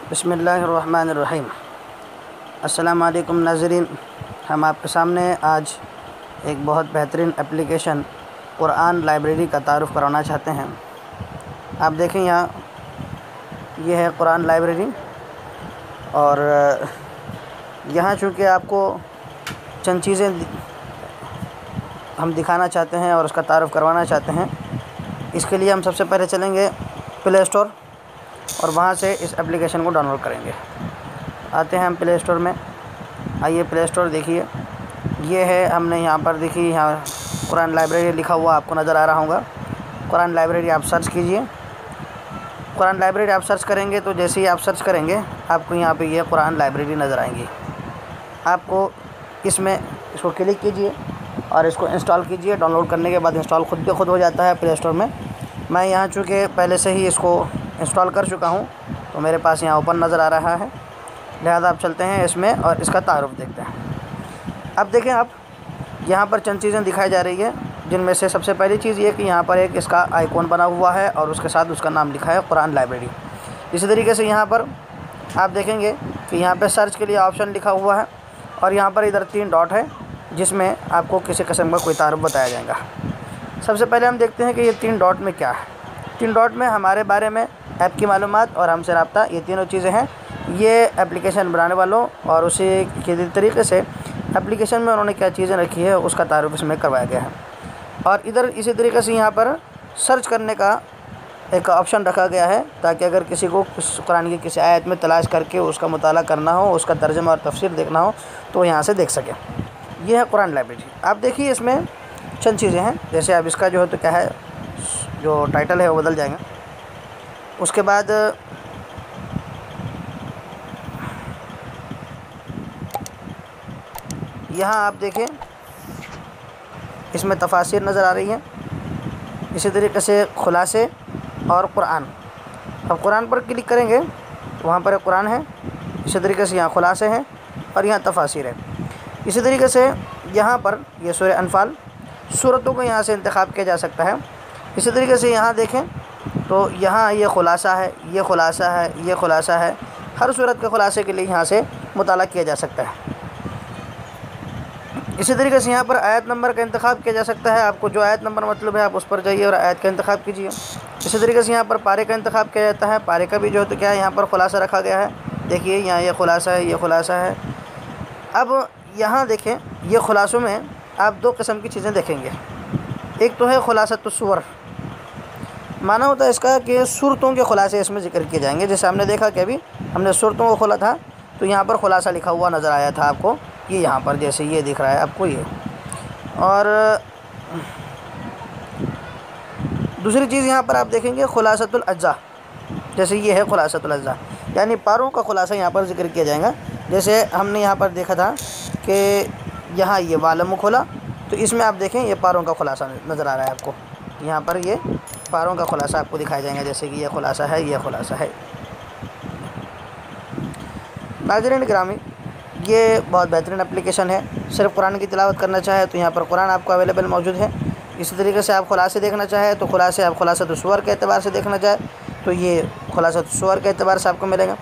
बिस्मिल्लाहिर्रहमानिर्रहीम। अस्सलामु अलैकुम नाज़रीन, हम आपके सामने आज एक बहुत बेहतरीन एप्लीकेशन कुरान लाइब्रेरी का तारुफ़ कराना चाहते हैं। आप देखें यहाँ, ये है कुरान लाइब्रेरी और यहाँ चूँकि आपको चंद चीज़ें हम दिखाना चाहते हैं और उसका तारुफ़ करवाना चाहते हैं। इसके लिए हम सबसे पहले चलेंगे प्ले स्टोर और वहाँ से इस एप्लीकेशन को डाउनलोड करेंगे। आते हैं हम प्ले स्टोर में। आइए प्ले स्टोर देखिए, ये है, हमने यहाँ पर देखिए, यहाँ कुरान लाइब्रेरी लिखा हुआ आपको नज़र आ रहा होगा। कुरान लाइब्रेरी आप सर्च कीजिए। कुरान लाइब्रेरी आप सर्च करेंगे तो जैसे ही आप सर्च करेंगे आपको यहाँ पे ये कुरान लाइब्रेरी नज़र आएंगी। आपको इसको क्लिक कीजिए और इसको इंस्टॉल कीजिए। डाउनलोड करने के बाद इंस्टॉल खुद ब खुद हो जाता है प्ले स्टोर में। मैं यहाँ चूँकि पहले से ही इसको इंस्टॉल कर चुका हूँ तो मेरे पास यहाँ ओपन नज़र आ रहा है, लिहाजा आप चलते हैं इसमें और इसका तारुफ़ देखते हैं। अब देखें, आप यहाँ पर चंद चीज़ें दिखाई जा रही है, जिनमें से सबसे पहली चीज़ ये कि यहाँ पर एक इसका आइकॉन बना हुआ है और उसके साथ उसका नाम लिखा है कुरान लाइब्रेरी। इसी तरीके से यहाँ पर आप देखेंगे कि यहाँ पर सर्च के लिए ऑप्शन लिखा हुआ है और यहाँ पर इधर 3 डॉट है जिसमें आपको किसी किस्म का कोई तारुफ़ बताया जाएगा। सबसे पहले हम देखते हैं कि ये 3 डॉट में क्या है। 3 डॉट में हमारे बारे में, ऐप की मालूमात और हमसे रब्ता, ये तीनों चीज़ें हैं। ये एप्लीकेशन बनाने वालों और उसी के तरीके से एप्लीकेशन में उन्होंने क्या चीज़ें रखी है उसका तारुफ़ इसमें करवाया गया है। और इधर इसी तरीके से यहाँ पर सर्च करने का एक ऑप्शन रखा गया है ताकि अगर किसी को कुरान की किसी आयत में तलाश करके उसका मुताला करना हो, उसका तर्जुमा और तफसीर देखना हो तो वो यहाँ से देख सके। ये है कुरान लाइब्रेरी। आप देखिए इसमें चंद चीज़ें हैं, जैसे अब इसका जो है तो क्या है, जो टाइटल है वो बदल जाएगा। उसके बाद यहाँ आप देखें इसमें तफासिर नज़र आ रही हैं, इसी तरीके से खुलासे और कुरान। अब कुरान पर क्लिक करेंगे तो वहाँ पर कुरान है, इसी तरीके से यहाँ खुलासे हैं और यहाँ तफासिर है। इसी तरीके से यहाँ पर ये सूरह अनफाल, सूरतों को यहाँ से इंतखाब किया जा सकता है। इसी तरीके से यहाँ देखें तो यहाँ ये खुलासा है, ये खुलासा है, ये खुलासा है। हर सूरत के खुलासे के लिए यहाँ से मुताला किया जा सकता है। इसी तरीके से यहाँ पर आयत नंबर का इंतखाब किया जा सकता है। आपको जो आयत नंबर मतलब है आप उस पर जाइए और आयत का इंतखाब कीजिए। इसी तरीके से यहाँ पर पारे का इंतखाब किया जाता है। पारे का भी जो है तो क्या है, यहाँ पर खुलासा रखा गया है। देखिए यहाँ ये खुलासा है, ये खुलासा है। अब यहाँ देखें, ये खुलासों में आप 2 किस्म की चीज़ें देखेंगे। एक तो है खुलासतुस्सूवर, माना होता है इसका कि सूरतों के खुलासे इसमें ज़िक्र किए जाएंगे। जैसे हमने देखा कि अभी हमने सूरतों को खोला था तो यहाँ पर खुलासा लिखा हुआ नज़र आया था आपको, ये यहाँ पर जैसे ये दिख रहा है आपको ये। और दूसरी चीज़ यहाँ पर आप देखेंगे खुलासतुल अज्जा, जैसे ये है खुलासतुल अज्जा, यानी पारों का खुलासा यहाँ पर ज़िक्र किया जाएगा। जैसे हमने यहाँ पर देखा था कि यहाँ ये वालम खोला तो इसमें आप देखें ये पारों का खुलासा नज़र आ रहा है आपको। यहाँ पर ये पारों का खुलासा आपको दिखाया जाएगा, जैसे कि ये खुलासा है, ये खुलासा है। नाज़रीन गिरामी, ये बहुत बेहतरीन एप्लीकेशन है। सिर्फ कुरान की तिलावत करना चाहे तो यहाँ पर कुरान आपको अवेलेबल मौजूद है। इसी तरीके से आप खुलासे देखना चाहे तो खुलासे, आप खुलासतुस्सूवर के एतबार से देखना चाहे तो ये खुलासतुस्सूवर के एतबार से आपको मिलेगा।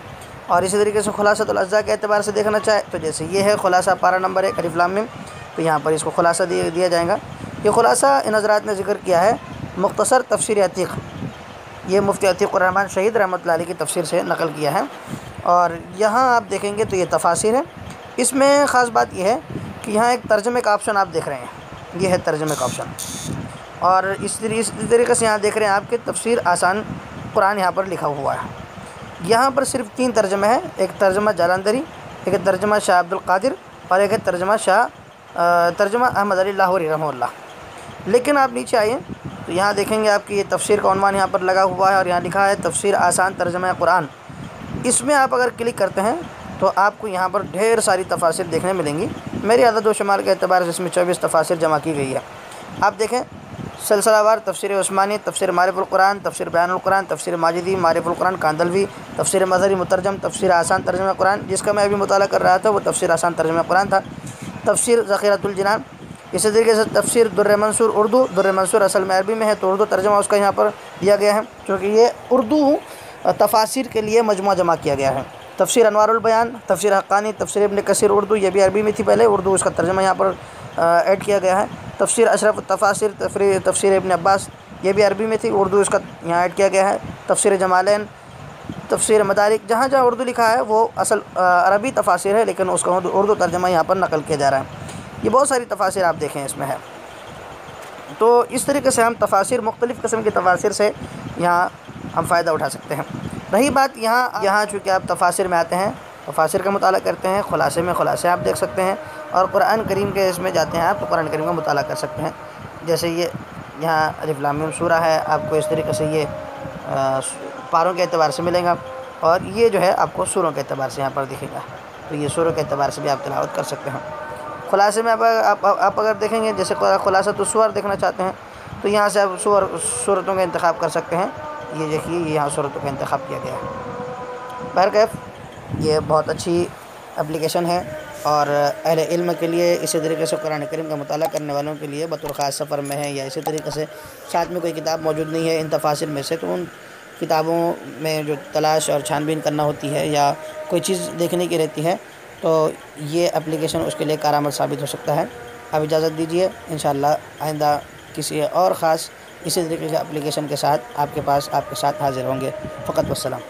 और इसी तरीके से खुलासतुल अज्जा के एतबार से देखना चाहे तो जैसे ये है खुलासा पारा नंबर 1 अलिफ लाम मीम, तो यहाँ पर इसको खुलासा दिया जाएगा। ये खुलासा इन हज़रात ने ज़िक्र किया है मुख्तसर तफसीर अतीक़, ये मुफ्ती अतीक़ुर रहमान शहीद रहमतुल्लाह अलैह की तफसीर से नकल किया है। और यहाँ आप देखेंगे तो ये तफासिर है। इसमें ख़ास बात यह है कि यहाँ एक तर्जुमे का ऑप्शन आप देख रहे हैं, ये है तर्जुमे का ऑप्शन। और इस तरीके से यहाँ देख रहे हैं आपके तफसीर आसान कुरान यहाँ पर लिखा हुआ है। यहाँ पर सिर्फ 3 तर्जुमे हैं, एक तर्जुमा जालंधरी, एक तर्जुमा शाह अब्दुल कादिर और एक है तर्जुमा अहमद अली लाहौरी रहमतुल्लाह। लेकिन आप नीचे आइए तो यहाँ देखेंगे आपकी ये तफसीर का उन्वान यहाँ पर लगा हुआ है और यहाँ लिखा है तफसीर आसान तर्जुमा कुरान। इसमें आप अगर क्लिक करते हैं तो आपको यहाँ पर ढेर सारी तफासिर देखने मिलेंगी। मेरी अदद व शुमार के एतबार से इसमें 24 तफासिर जमा की गई है। आप देखें सिलसिलावार तफसीर उस्मानी, तफसीर मारिफुल कुरान, तफसीर बयानुल कुरान, तफसीर माजिदी, मारिफुल कुरान कांदलवी, तफसीर मज़हरी मुतरजम, तफसीर आसान तर्जुमा कुरान, जिसका मैं अभी मुताला कर रहा था वो तफसीर आसान तर्जुमा कुरान था, तफसीर ज़ख़ीरतुल जिनान। इसी तरीके से तफसीर दुर्र मंसूर उर्दू, दुर्र मंसूर असल में अरबी में है तो उर्दू तर्जुमा उसका यहाँ पर दिया गया है, क्योंकि ये उर्दू तफासिर के लिए मजमुआ जमा किया गया है। तफसीर अनवारुल बयान, तफसीर हक्कानी, तफसीर इब्न कसीर उर्दू, ये भी अरबी में थी पहले, उर्दू उसका तर्जुमा यहाँ पर ऐड किया गया है। तफसीर अशरफ तफासिर, तफसीर इब्न अब्बास, ये भी अरबी में थी, उर्दू इसका यहाँ ऐड किया गया है। तफसीर जमालैन, तफसीर मदारिक, जहाँ जहाँ उर्दू लिखा है वो असल अरबी तफासिर है, लेकिन उसका उर्दू तर्जुमा यहाँ पर नकल किया जा रहा है। ये बहुत सारी तफासिर आप देखें इसमें है। तो इस तरीके से हम तफासिर, मुख्तलिफ़ किस्म की तफासिर से यहाँ हम फ़ायदा उठा सकते हैं। रही बात यहाँ चूँकि आप तफासिर में आते हैं, तफासिर का मुताला करते हैं, खुलासे में खुलासे आप देख सकते हैं, और कुरान करीम के इसमें जाते हैं आप तो कुरान करीम का मुताला कर सकते हैं। जैसे ये यहाँ अलिफ लाम मीम सूरा है, आपको इस तरीके से ये पारों के एतबार से मिलेगा, और ये जो है आपको सूरों के एतबार से यहाँ पर दिखेगा। तो ये सूरों के एतबार से भी आप तिलावत कर सकते हैं। खुलासे में आप अगर देखेंगे, जैसे खुलासा तो सूर देखना चाहते हैं तो यहाँ से आप सूरतों का इंतखाब कर सकते हैं। ये देखिए, ये यहाँ सूरतों का इंतखाब किया गया है। बहरकैफ ये बहुत अच्छी एप्लीकेशन है, और अहले इल्म के लिए, इसी तरीके से कुरान करीम का मुताला करने वालों के लिए, बतौर ख़ास सफ़र में है या इसी तरीके से साथ में कोई किताब मौजूद नहीं है इन तफासिर में से, तो उन किताबों में जो तलाश और छानबीन करना होती है या कोई चीज़ देखने की रहती है, तो ये एप्लीकेशन उसके लिए कारआमद साबित हो सकता है। अब इजाज़त दीजिए, इंशाअल्लाह आइंदा किसी और ख़ास इसी तरीके के एप्लीकेशन के साथ आपके साथ हाज़िर होंगे। फ़कत वस्सलाम।